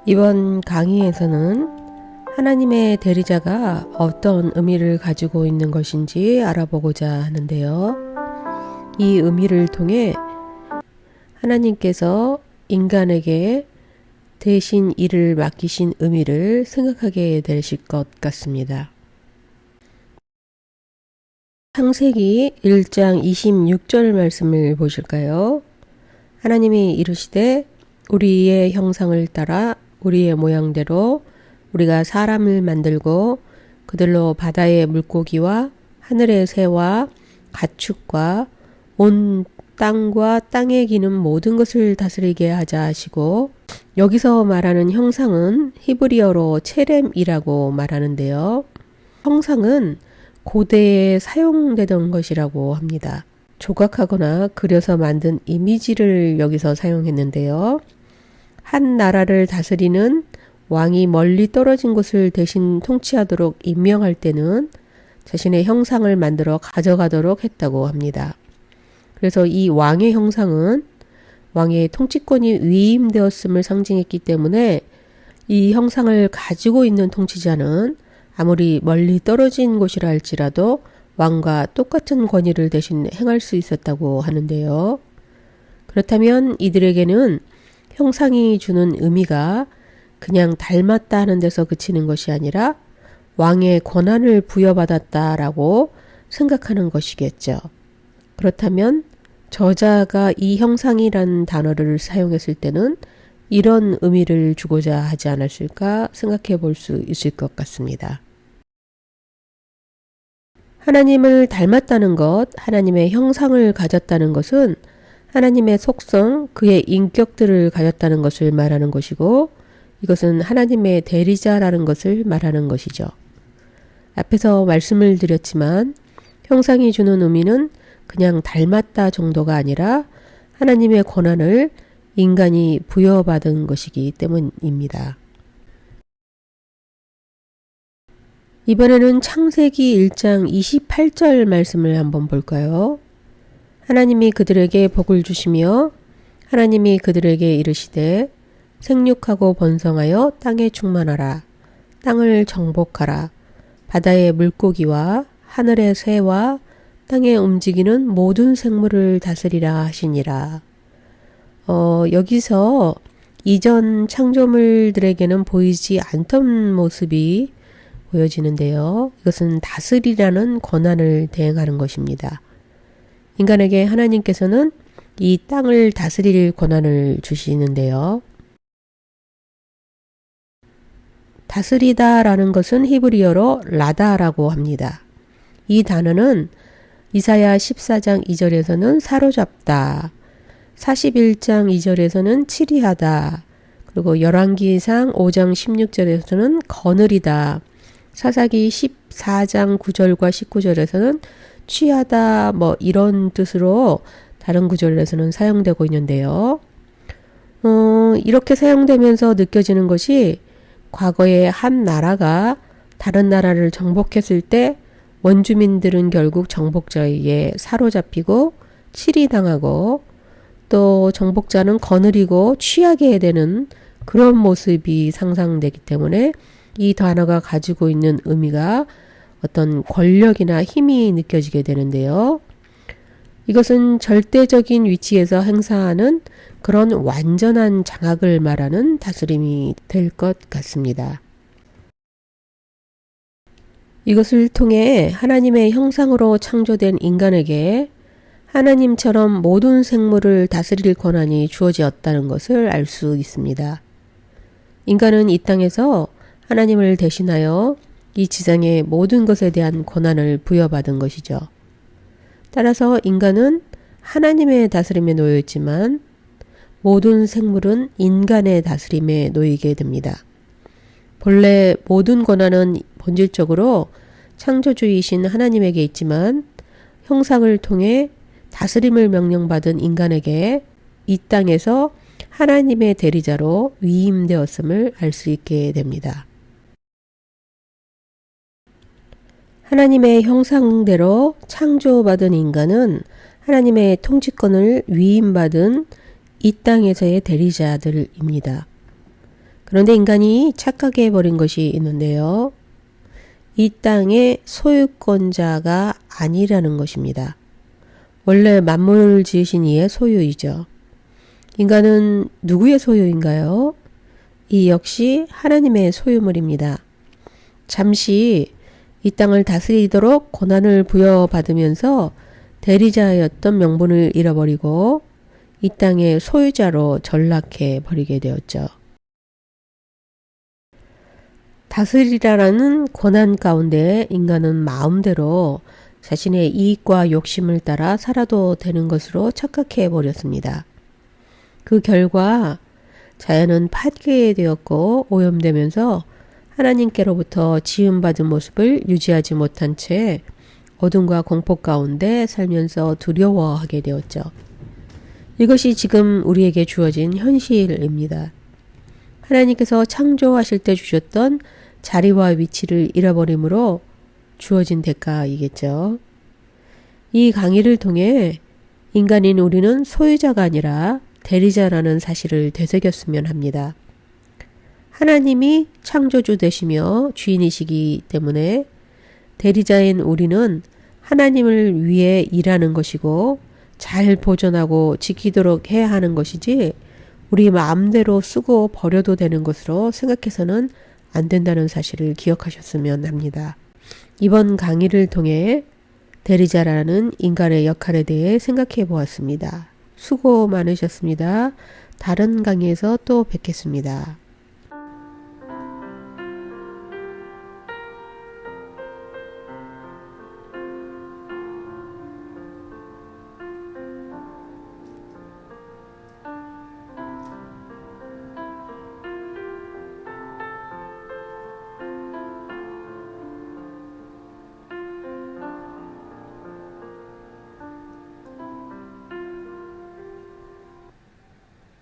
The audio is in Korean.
이번 강의에서는 하나님의 대리자가 어떤 의미를 가지고 있는 것인지 알아보고자 하는데요. 이 의미를 통해 하나님께서 인간에게 대신 일을 맡기신 의미를 생각하게 되실 것 같습니다. 창세기 1장 26절 말씀을 보실까요? 하나님이 이르시되 우리의 형상을 따라 우리의 모양대로 우리가 사람을 만들고 그들로 바다의 물고기와 하늘의 새와 가축과 온 땅과 땅에 기는 모든 것을 다스리게 하자 하시고, 여기서 말하는 형상은 히브리어로 체렘이라고 말하는데요. 형상은 고대에 사용되던 것이라고 합니다. 조각하거나 그려서 만든 이미지를 여기서 사용했는데요. 한 나라를 다스리는 왕이 멀리 떨어진 곳을 대신 통치하도록 임명할 때는 자신의 형상을 만들어 가져가도록 했다고 합니다. 그래서 이 왕의 형상은 왕의 통치권이 위임되었음을 상징했기 때문에 이 형상을 가지고 있는 통치자는 아무리 멀리 떨어진 곳이라 할지라도 왕과 똑같은 권위를 대신 행할 수 있었다고 하는데요. 그렇다면 이들에게는 형상이 주는 의미가 그냥 닮았다 하는 데서 그치는 것이 아니라 왕의 권한을 부여받았다라고 생각하는 것이겠죠. 그렇다면 저자가 이 형상이란 단어를 사용했을 때는 이런 의미를 주고자 하지 않았을까 생각해 볼 수 있을 것 같습니다. 하나님을 닮았다는 것, 하나님의 형상을 가졌다는 것은 하나님의 속성, 그의 인격들을 가졌다는 것을 말하는 것이고, 이것은 하나님의 대리자라는 것을 말하는 것이죠. 앞에서 말씀을 드렸지만 형상이 주는 의미는 그냥 닮았다 정도가 아니라 하나님의 권한을 인간이 부여받은 것이기 때문입니다. 이번에는 창세기 1장 28절 말씀을 한번 볼까요? 하나님이 그들에게 복을 주시며 하나님이 그들에게 이르시되 생육하고 번성하여 땅에 충만하라. 땅을 정복하라. 바다의 물고기와 하늘의 새와 땅에 움직이는 모든 생물을 다스리라 하시니라. 여기서 이전 창조물들에게는 보이지 않던 모습이 보여지는데요. 이것은 다스리라는 권한을 대행하는 것입니다. 인간에게 하나님께서는 이 땅을 다스릴 권한을 주시는데요. 다스리다라는 것은 히브리어로 라다라고 합니다. 이 단어는 이사야 14장 2절에서는 사로잡다, 41장 2절에서는 치리하다, 그리고 열왕기상 5장 16절에서는 거느리다, 사사기 14장 9절과 19절에서는 취하다 이런 뜻으로 다른 구절에서는 사용되고 있는데요. 이렇게 사용되면서 느껴지는 것이 과거에 한 나라가 다른 나라를 정복했을 때 원주민들은 결국 정복자에게 사로잡히고 치리당하고 또 정복자는 거느리고 취하게 되는 그런 모습이 상상되기 때문에 이 단어가 가지고 있는 의미가 어떤 권력이나 힘이 느껴지게 되는데요. 이것은 절대적인 위치에서 행사하는 그런 완전한 장악을 말하는 다스림이 될 것 같습니다. 이것을 통해 하나님의 형상으로 창조된 인간에게 하나님처럼 모든 생물을 다스릴 권한이 주어졌다는 것을 알 수 있습니다. 인간은 이 땅에서 하나님을 대신하여 이 지상의 모든 것에 대한 권한을 부여받은 것이죠. 따라서 인간은 하나님의 다스림에 놓여 있지만 모든 생물은 인간의 다스림에 놓이게 됩니다. 본래 모든 권한은 본질적으로 창조주이신 하나님에게 있지만 형상을 통해 다스림을 명령받은 인간에게 이 땅에서 하나님의 대리자로 위임되었음을 알 수 있게 됩니다. 하나님의 형상대로 창조받은 인간은 하나님의 통치권을 위임받은 이 땅에서의 대리자들입니다. 그런데 인간이 착각해 버린 것이 있는데요. 이 땅의 소유권자가 아니라는 것입니다. 원래 만물을 지으신 이의 소유이죠. 인간은 누구의 소유인가요? 이 역시 하나님의 소유물입니다. 잠시 이 땅을 다스리도록 고난을 부여받으면서 대리자였던 명분을 잃어버리고 이 땅의 소유자로 전락해 버리게 되었죠. 다스리라라는 고난 가운데 인간은 마음대로 자신의 이익과 욕심을 따라 살아도 되는 것으로 착각해 버렸습니다. 그 결과 자연은 파괴되었고 오염되면서 하나님께로부터 지음받은 모습을 유지하지 못한 채 어둠과 공포 가운데 살면서 두려워하게 되었죠. 이것이 지금 우리에게 주어진 현실입니다. 하나님께서 창조하실 때 주셨던 자리와 위치를 잃어버림으로 주어진 대가이겠죠. 이 강의를 통해 인간인 우리는 소유자가 아니라 대리자라는 사실을 되새겼으면 합니다. 하나님이 창조주 되시며 주인이시기 때문에 대리자인 우리는 하나님을 위해 일하는 것이고 잘 보존하고 지키도록 해야 하는 것이지 우리 마음대로 쓰고 버려도 되는 것으로 생각해서는 안 된다는 사실을 기억하셨으면 합니다. 이번 강의를 통해 대리자라는 인간의 역할에 대해 생각해 보았습니다. 수고 많으셨습니다. 다른 강의에서 또 뵙겠습니다.